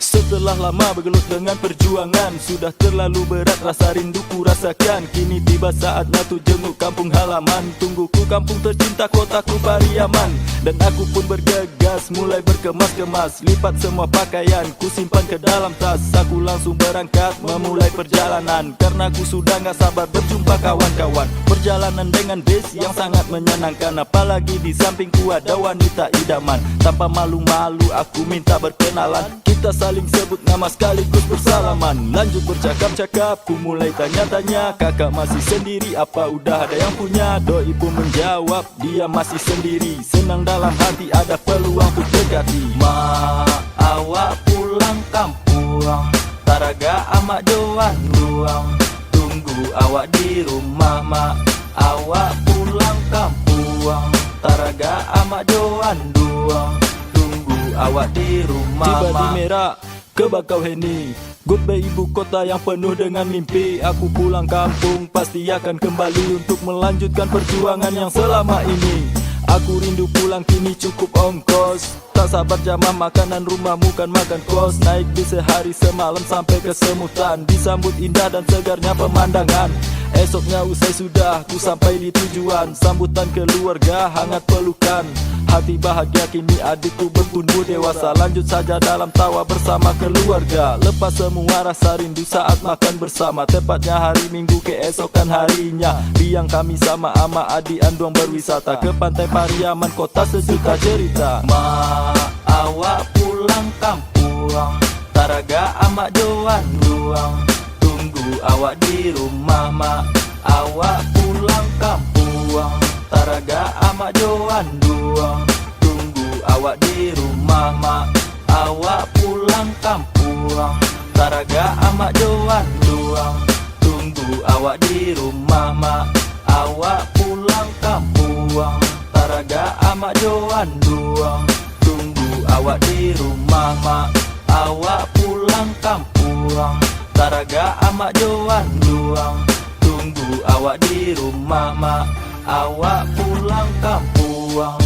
Setelah lama bergelut dengan perjuangan, sudah terlalu berat rasa rinduku rasakan. Kini tiba saatnya tu jenguk kampung halaman. Tungguku kampung tercinta, kotaku Pariaman. Dan aku pun bergegas, mulai berkemas-kemas. Lipat semua pakaian, ku simpan ke dalam tas. Aku langsung berangkat, memulai perjalanan. Karena aku sudah gak sabar berjumpa kawan-kawan. Perjalanan dengan bis yang sangat menyenangkan. Apalagi di sampingku ada wanita idaman. Tanpa malu-malu aku minta berkenalan. Kita saling sebut nama sekaligus bersalaman. Lanjut bercakap-cakap, ku mulai tanya-tanya. Kakak masih sendiri, apa udah ada yang punya? Doi pun menjawab, dia masih sendiri. Senang dalam hati ada peluang untuk dekati. Ma, awak pulang kampung, taraga amak joan ruang. Tunggu awak di rumah, mak. Awak pulang kampung, taraga amak joan ruang. Awak di rumah. Tiba di Merak ke Bakauheni, goodbye ibu kota yang penuh dengan mimpi. Aku pulang kampung, pasti akan kembali untuk melanjutkan perjuangan yang selama ini. Aku rindu pulang, kini cukup ongkos. Tak sabar jamah makanan rumahmu kan makan kos. Naik bis sehari semalam sampai ke Semutan. Disambut indah dan segarnya pemandangan. Esoknya usai sudah ku sampai di tujuan. Sambutan keluarga hangat pelukan. Hati bahagia kini adikku bertumbuh dewasa. Lanjut saja dalam tawa bersama keluarga. Lepas semua rasa rindu saat makan bersama. Tepatnya hari Minggu keesokan harinya. Biang kami sama ama adik Anduang berwisata ke pantai Pariaman, kota sejuta cerita. Ma, awak pulang kampung, taraga amak joan ruang. Tunggu awak di rumah, mak. Awak pulang kampung, taraga amak joan ruang. Tunggu awak di rumah, mak. Awak pulang kampung, taraga amak joan ruang. Tunggu awak di rumah, mak. Awak pulang kampung, taraga amak joan ruang. Tunggu awak di rumah, mak. Awak pulang kampung, taraga amak joan ruang. Tunggu awak di rumah, mak. Awak pulang kampung.